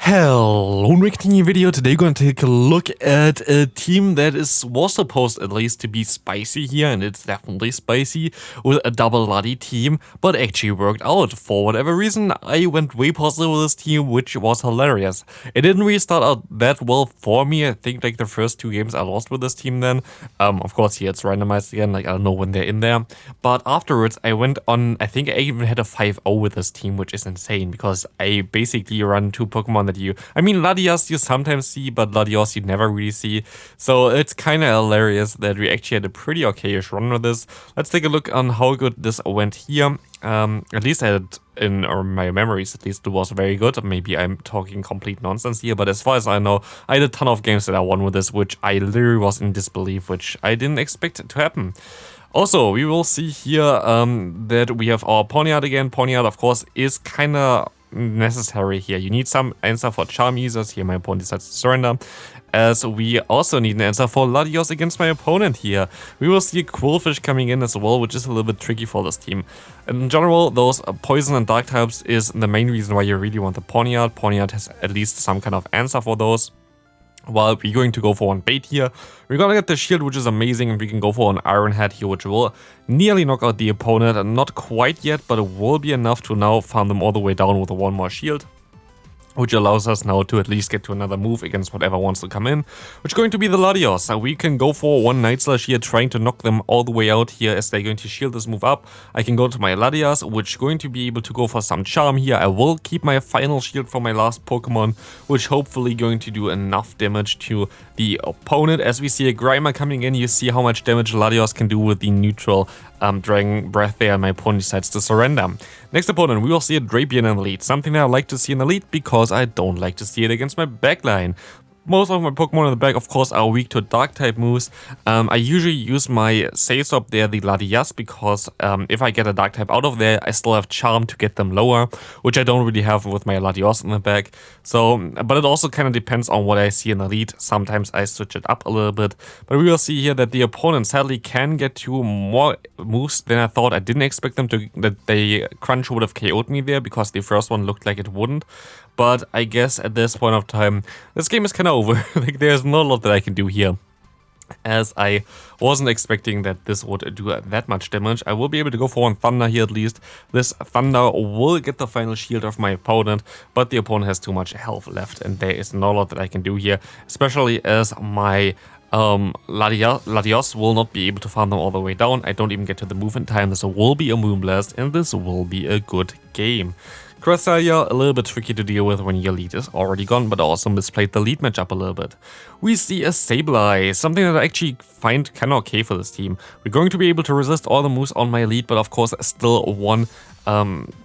Hello, and making a new video. Today we're going to take a look at a team that was supposed at least to be spicy here, and it's definitely spicy with a double Lati team, but actually worked out. For whatever reason, I went way positive with this team, which was hilarious. It didn't really start out that well for me. I think like the first two games I lost with this team then. Of course here it's randomized again, like I don't know when they're in there. But afterwards I went on, I think I even had a 5-0 with this team, which is insane because I basically run two Pokemon that Latias you sometimes see, but Latios you never really see. So it's kind of hilarious that we actually had a pretty okayish run with this. Let's take a look on how good this went here. At least I had in my memories, at least it was very good. Maybe I'm talking complete nonsense here, but as far as I know, I had a ton of games that I won with this, which I literally was in disbelief, which I didn't expect to happen. Also, we will see here that we have our Ponyard again. Ponyard, of course, is kind of necessary here. You need some answer for Charm users. Here my opponent decides to surrender. As we also need an answer for Latios against my opponent here. We will see a Quillfish coming in as well, which is a little bit tricky for this team. In general, those poison and dark types is the main reason why you really want the Ponyard. Ponyard has at least some kind of answer for those. Well, we're going to go for one bait here. We're gonna get the shield, which is amazing, and we can go for an Iron Head here, which will nearly knock out the opponent. Not quite yet, but it will be enough to now farm them all the way down with one more shield, which allows us now to at least get to another move against whatever wants to come in, which is going to be the Latios. So we can go for one Night Slash here, trying to knock them all the way out here as they're going to shield this move up. I can go to my Latias, which is going to be able to go for some Charm here. I will keep my final shield for my last Pokemon, which hopefully going to do enough damage to the opponent. As we see a Grimer coming in, you see how much damage Latios can do with the neutral Dragon Breath there, and my opponent decides to surrender. Next opponent, we will see a Drapion in the lead, something that I like to see in the lead because I don't like to see it against my backline. Most of my Pokemon in the back, of course, are weak to Dark-type moves. I usually use my Sales up there, the Latias, because if I get a Dark-type out of there, I still have Charm to get them lower, which I don't really have with my Latios in the back. So, but it also kind of depends on what I see in the lead. Sometimes I switch it up a little bit. But we will see here that the opponent sadly can get to more moves than I thought. I didn't expect them to, that they Crunch would have KO'd me there, because the first one looked like it wouldn't. But I guess at this point of time, this game is kind of over. Like, there's not a lot that I can do here, as I wasn't expecting that this would do that much damage. I will be able to go for one Thunder here at least. This Thunder will get the final shield of my opponent, but the opponent has too much health left, and there is not a lot that I can do here, especially as my Latios will not be able to farm them all the way down. I don't even get to the move in time. This will be a Moonblast, and this will be a good game. Cresselia, a little bit tricky to deal with when your lead is already gone, but also misplayed the lead matchup a little bit. We see a Sableye, something that I actually find kind of okay for this team. We're going to be able to resist all the moves on my lead, but of course still one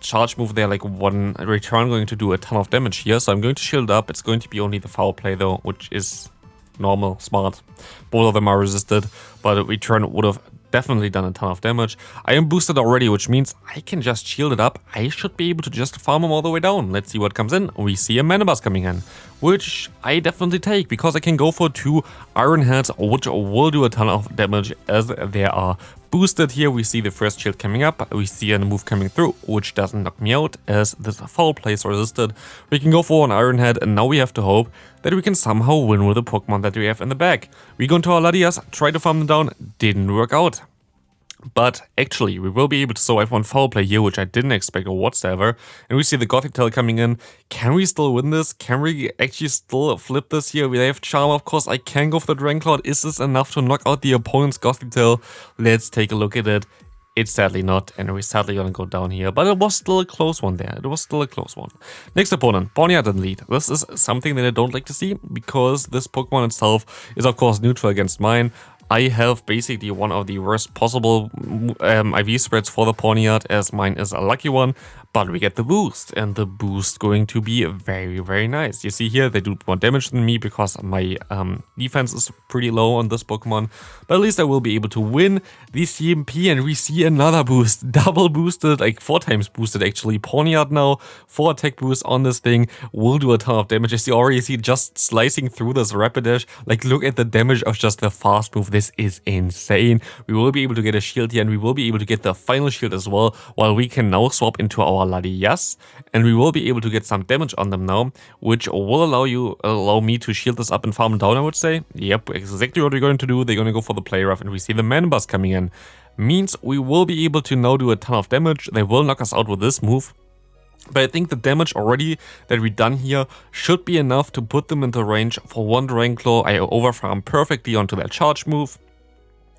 charge move there, like one return, going to do a ton of damage here. So I'm going to shield up. It's going to be only the foul play though, which is normal, smart. Both of them are resisted, but a return would have definitely done a ton of damage. I am boosted already, which means I can just shield it up. I should be able to just farm him all the way down. Let's see what comes in. We see a Manabus coming in, which I definitely take because I can go for two Iron Heads, which will do a ton of damage as they are boosted here. We see the first shield coming up. We see a move coming through, which doesn't knock me out as this foul play is resisted. We can go for an Iron Head, and now we have to hope that we can somehow win with the Pokemon that we have in the back. We go into our Latias, try to farm them down, didn't work out. But actually, we will be able to survive one foul play here, which I didn't expect whatsoever. And we see the Gothic Tail coming in. Can we still win this? Can we actually still flip this here? We have Charm, of course. I can go for the Dragon Cloud. Is this enough to knock out the opponent's Gothic Tail? Let's take a look at it. It's sadly not, and we're sadly gonna go down here, but it was still a close one there. It was still a close one. Next opponent, Ponyard in lead. This is something that I don't like to see, because this Pokemon itself is of course neutral against mine. I have basically one of the worst possible IV spreads for the Ponyard, as mine is a lucky one, but we get the boost, and the boost going to be very, very nice. You see here, they do more damage than me because my defense is pretty low on this Pokemon, but at least I will be able to win the CMP, and we see another boost, double boosted, like 4 times boosted actually. Ponyard now, 4 attack boosts on this thing, will do a ton of damage. As you already see, just slicing through this Rapidash, like look at the damage of just the fast move. This is insane. We will be able to get a shield here, and we will be able to get the final shield as well, while we can now swap into our our Latias, and we will be able to get some damage on them now, which will allow me to shield this up and farm down, I would say. Yep, exactly what we're going to do. They're going to go for the play rough, and we see the man bus coming in. Means we will be able to now do a ton of damage. They will knock us out with this move. But I think the damage already that we done here should be enough to put them into range for one Dragon Claw. I overfarm perfectly onto their charge move.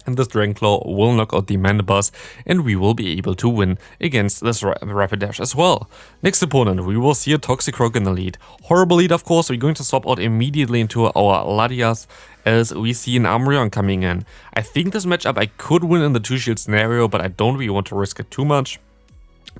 And this Dragon Claw will knock out the Mandibus, and we will be able to win against this Rapidash as well. Next opponent, we will see a Toxicroak in the lead. Horrible lead, of course. We're going to swap out immediately into our Latias as we see an Umbreon coming in. I think this matchup I could win in the 2-shield scenario, but I don't really want to risk it too much.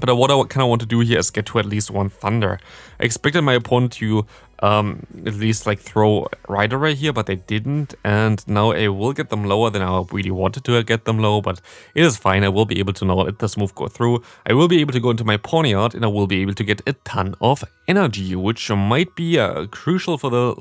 But what I kind of want to do here is get to at least one Thunder. I expected my opponent to at least like throw Rider right here, but they didn't, and now I will get them lower than I really wanted to get them low, but it is fine. I will be able to now let this move go through. I will be able to go into my Ponyard, and I will be able to get a ton of energy, which might be crucial for the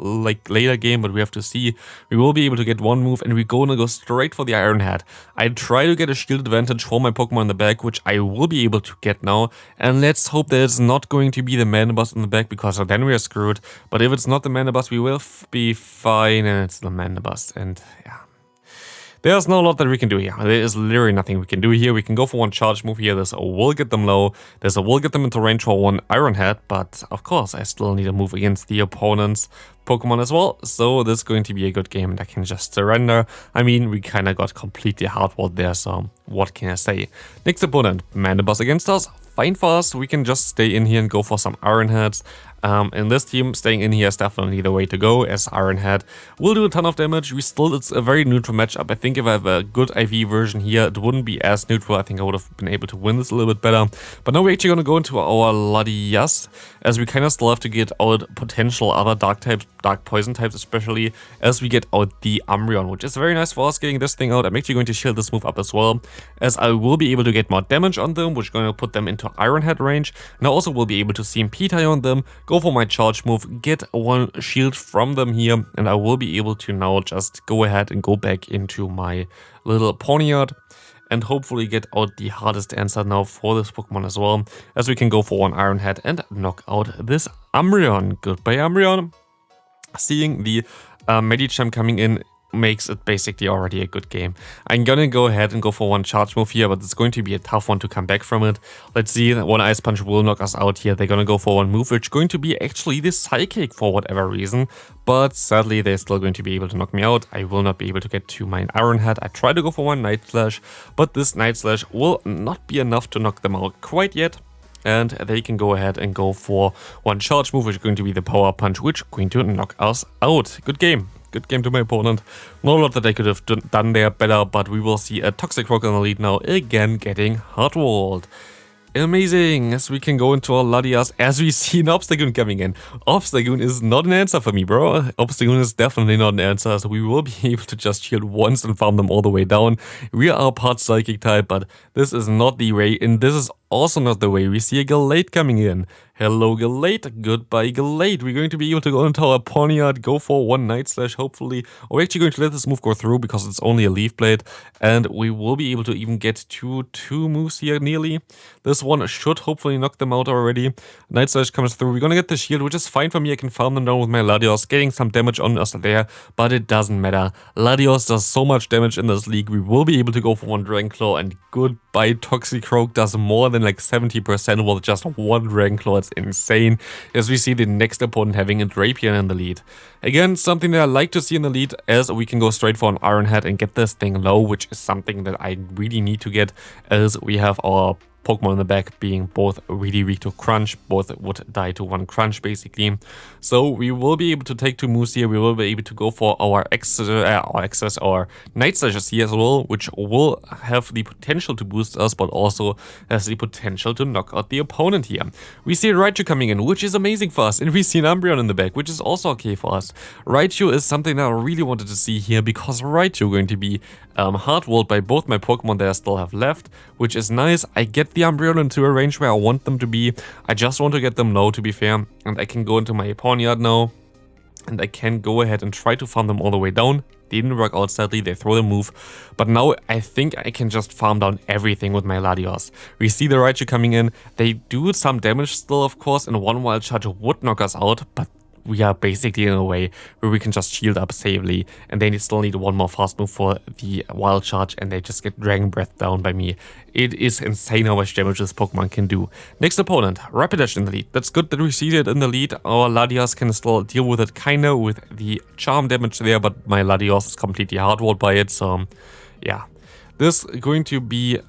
later game, but we have to see. We will be able to get one move, and we're gonna go straight for the Iron Head. I try to get a shield advantage for my Pokemon in the back, which I will be able to get now, and let's hope that it's not going to be the Mandibus in the back, because then we are screwed. But if it's not the Mandibus, we will be fine, and it's the Mandibus, and yeah. There's not a lot that we can do here. There is literally nothing we can do here. We can go for one charge move here. This will get them low. This will get them into range for one Iron Head, but of course I still need a move against the opponent's Pokemon as well. So this is going to be a good game, and I can just surrender. I mean, we kind of got completely hardwalled there, so what can I say? Next opponent, Mandibus against us. Fine for us. We can just stay in here and go for some Iron Heads. In this team, staying in here is definitely the way to go, as Iron Head will do a ton of damage. It's a very neutral matchup. I think if I have a good IV version here, it wouldn't be as neutral. I think I would have been able to win this a little bit better. But now we're actually going to go into our Latias, as we kind of still have to get out potential other dark types, dark poison types especially, as we get out the Umbreon, which is very nice for us getting this thing out. I'm actually going to shield this move up as well, as I will be able to get more damage on them, which is going to put them into Iron Head range. And I also will be able to CMP tie on them, go for my charge move, get one shield from them here, and I will be able to now just go ahead and go back into my little Ponyard and hopefully get out the hardest answer now for this Pokemon as well, as we can go for one Iron Head and knock out this Umbreon. Goodbye, Umbreon. Seeing the Medicham coming in makes it basically already a good game. I'm gonna go ahead and go for one charge move here, but it's going to be a tough one to come back from it. Let's see, one Ice Punch will knock us out here. They're gonna go for one move, which is going to be actually the Psychic for whatever reason, but sadly they're still going to be able to knock me out. I will not be able to get to my Iron Head. I try to go for one Night Slash, but this Night Slash will not be enough to knock them out quite yet. And they can go ahead and go for one charge move, which is going to be the Power Punch, which is going to knock us out. Good game. Good game to my opponent. Not a lot that I could have done there better, but we will see a Toxicroak in the lead now, again getting hardwalled. Amazing, as we can go into our Latias, as we see an Obstagoon coming in. Obstagoon is not an answer for me, bro. Obstagoon is definitely not an answer, so we will be able to just shield once and farm them all the way down. We are part Psychic type, but this is not the way, and this is also not the way. We see a Gallade coming in. Hello, Gallade. Goodbye, Gallade. We're going to be able to go into our Ponyard, go for one Night Slash, hopefully. We're actually going to let this move go through because it's only a Leaf Blade, and we will be able to even get two moves here nearly. This one should hopefully knock them out already. Night Slash comes through. We're going to get the shield, which is fine for me. I can farm them down with my Latios, getting some damage on us there, but it doesn't matter. Latios does so much damage in this league. We will be able to go for one Dragon Claw, and goodbye, Toxicroak does more than like 70% with just one Dragon Claw. It's insane, as we see the next opponent having a Drapion in the lead. Again, something that I like to see in the lead, as we can go straight for an Iron Head and get this thing low, which is something that I really need to get, as we have our Pokemon in the back being both really weak to Crunch, both would die to one Crunch basically. So we will be able to take two moves here. We will be able to go for our Access or Night Slashes here as well, which will have the potential to boost us, but also has the potential to knock out the opponent here. We see Raichu coming in, which is amazing for us, and we see an Umbreon in the back, which is also okay for us. Raichu is something that I really wanted to see here, because Raichu is going to be hardwalled by both my Pokemon that I still have left, which is nice. I get the Umbreon into a range where I want them to be. I just want to get them low, to be fair, and I can go into my Ponyard now, and I can go ahead and try to farm them all the way down. didn't work out sadly, they throw the move. But now I think I can just farm down everything with my Latios. We see the Raichu coming in, they do some damage still of course, and one wild charge would knock us out, but we are basically in a way where we can just shield up safely, and they still need one more fast move for the wild charge, and they just get Dragon Breath down by me. It is insane how much damage this Pokemon can do. Next opponent, Rapidash in the lead. That's good that we see it in the lead. Our Latias can still deal with it kinda with the charm damage there, but my Latios is completely hardwalled by it, so yeah. This is going to be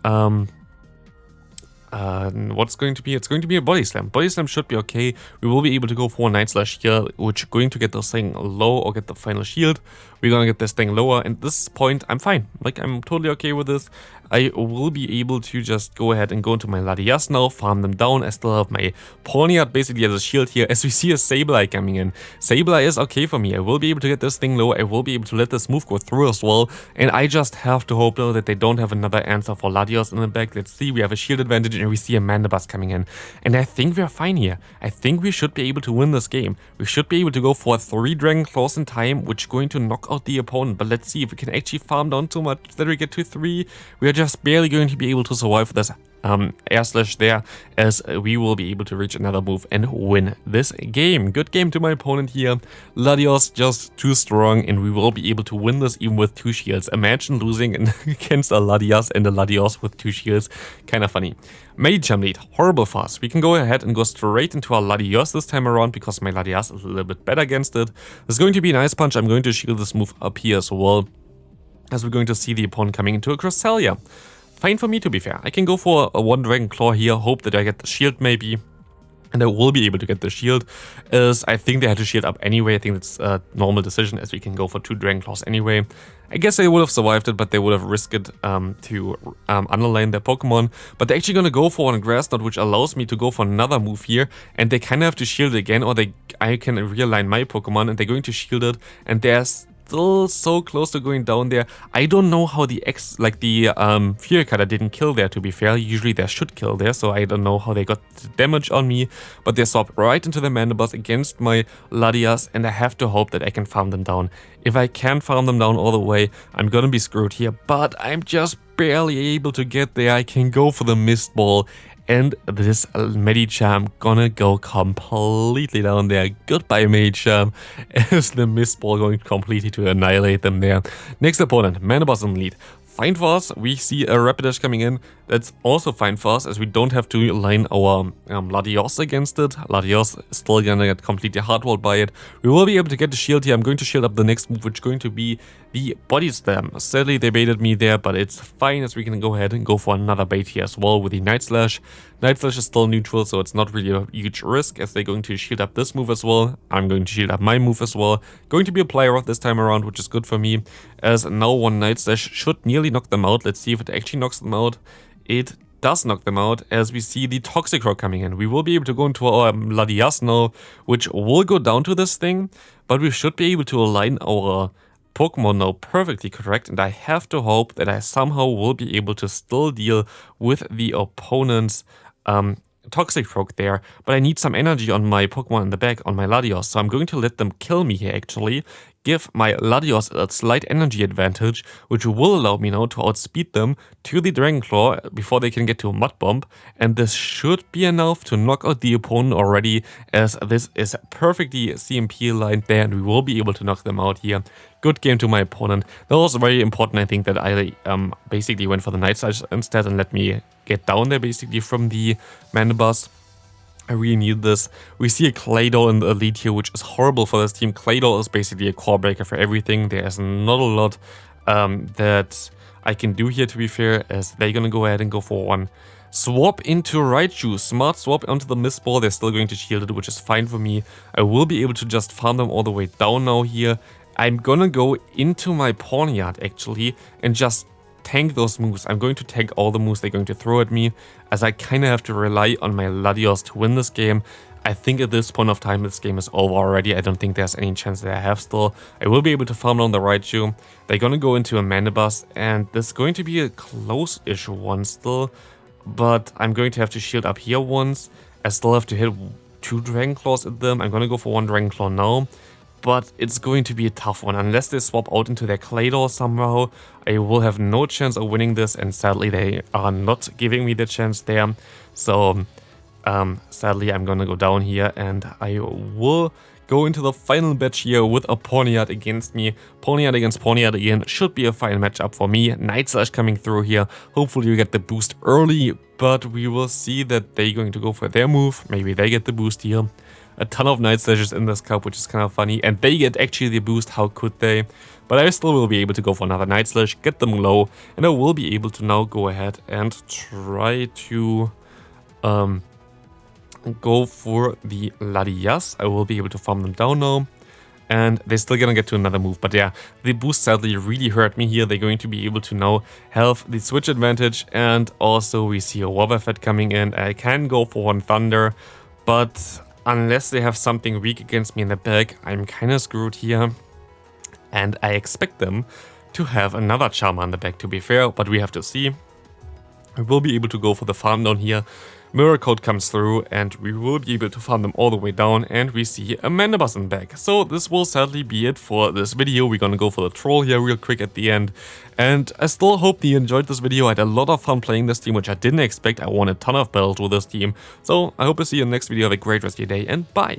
what's going to be? It's going to be a Body Slam. Body Slam should be okay. We will be able to go for a Night Slash here, which is going to get this thing low or get the final shield. We're gonna get this thing lower, and at this point, I'm fine. Like, I'm totally okay with this. I will be able to just go ahead and go into my Latias now, farm them down. I still have my Pawniard basically as a shield here, as we see a Sableye coming in. Sableye is okay for me. I will be able to get this thing low. I will be able to let this move go through as well. And I just have to hope, though, that they don't have another answer for Latios in the back. Let's see, we have a shield advantage, and we see a Mandibuzz coming in. And I think we're fine here. I think we should be able to win this game. We should be able to go for 3 Dragon Claws in time, which is going to knock out the opponent. But let's see if we can actually farm down too much that we get to 3. We are just barely going to be able to survive this air slash there, as we will be able to reach another move and win this game. Good game to my opponent here. Latios just too strong, and we will be able to win this even with 2 shields. Imagine losing against a Latias and a Latios with 2 shields. Kind of funny. Medicham lead, horrible fast. We can go ahead and go straight into our Latios this time around, because my Latias is a little bit better against it. There's going to be an Ice Punch. I'm going to shield this move up here as well, as we're going to see the opponent coming into a Cresselia. Fine for me, to be fair. I can go for a 1 Dragon Claw here, hope that I get the shield maybe. And I will be able to get the shield, as I think they had to shield up anyway. I think that's a normal decision, as we can go for 2 Dragon Claws anyway. I guess they would have survived it, but they would have risked it to underline their Pokemon. But they're actually going to go for one Grass Knot, which allows me to go for another move here. And they kind of have to shield it again, or I can realign my Pokemon, and they're going to shield it. And there's still so close to going down there. I don't know how the Fury Cutter didn't kill there, to be fair. Usually they should kill there, so I don't know how they got the damage on me. But they swapped right into the Mandibuzz against my Latias, and I have to hope that I can farm them down. If I can't farm them down all the way, I'm gonna be screwed here, but I'm just barely able to get there. I can go for the Mist Ball, and this Medicham gonna go completely down there. Goodbye, Medicham, as the Mist Ball going completely to annihilate them there. Next opponent, Mandibuzz in lead. Fine for us. We see a Rapidash coming in. That's also fine for us, as we don't have to line our Latios against it. Latios is still gonna get completely hardwalled by it. We will be able to get the shield here. I'm going to shield up the next move, which is going to be the Body Slam. Sadly, they baited me there, but it's fine, as we can go ahead and go for another bait here as well with the Night Slash. Night Slash is still neutral, so it's not really a huge risk, as they're going to shield up this move as well. I'm going to shield up my move as well. Going to be a Play Rough this time around, which is good for me, as now one Night Slash should nearly knock them out. Let's see if it actually knocks them out. It does knock them out, as we see the Toxic Rock coming in. We will be able to go into our Latias now, which will go down to this thing, but we should be able to align our Pokemon now perfectly correct, and I have to hope that I somehow will be able to still deal with the opponent's Toxic Rock there, but I need some energy on my Pokemon in the back, on my Latios, so I'm going to let them kill me here actually, give my Latios a slight energy advantage, which will allow me now to outspeed them to the Dragon Claw before they can get to a Mud Bomb, and this should be enough to knock out the opponent already, as this is perfectly CMP aligned there, and we will be able to knock them out here. Good game to my opponent. That was very important, I think, that I basically went for the Night Slash instead and let me get down there basically from the Mandibuzz. I really need this. We see a Claydol in the lead here, which is horrible for this team. Claydol is basically a core breaker for everything. There's not a lot that I can do here, to be fair, as they're gonna go ahead and go for one swap into Raichu. Smart swap onto the Mist Ball. They're still going to shield it, which is fine for me. I will be able to just farm them all the way down now here. I'm gonna go into my Pawniard actually and just tank those moves. I'm going to tank all the moves they're going to throw at me, as I kind of have to rely on my Latios to win this game. I think at this point of time this game is over already. I don't think there's any chance that I have still. I will be able to farm down the Raichu. They're gonna go into a Mandibuzz, and this is going to be a close-ish one still, but I'm going to have to shield up here once. I still have to hit 2 Dragon Claws at them. I'm gonna go for 1 Dragon Claw now. but it's going to be a tough one. Unless they swap out into their Claydor somehow, I will have no chance of winning this, and sadly they are not giving me the chance there. So sadly I'm gonna go down here, and I will go into the final batch here with a Pawniard against me. Pawniard against Pawniard again should be a fine matchup for me. Night Slash coming through here. Hopefully you get the boost early, but we will see that they're going to go for their move. Maybe they get the boost here. A ton of Night Slashes in this cup, which is kind of funny. And they get actually the boost, how could they? But I still will be able to go for another Night Slash, get them low, and I will be able to now go ahead and try to go for the Latias. I will be able to farm them down now. And they're still gonna get to another move. But yeah, the boost sadly really hurt me here. They're going to be able to now have the switch advantage. And also we see a Wobbuffet coming in. I can go for one Thunder, but unless they have something weak against me in the back, I'm kind of screwed here. And I expect them to have another Charmer in the back, to be fair, but we have to see. We will be able to go for the farm down here. Mirror Code comes through, and we will be able to farm them all the way down, and we see a Mandibuzz in the back. So this will sadly be it for this video. We're gonna go for the troll here real quick at the end. And I still hope you enjoyed this video. I had a lot of fun playing this team, which I didn't expect. I won a ton of battles with this team. So I hope to see you in the next video. Have a great rest of your day, and bye!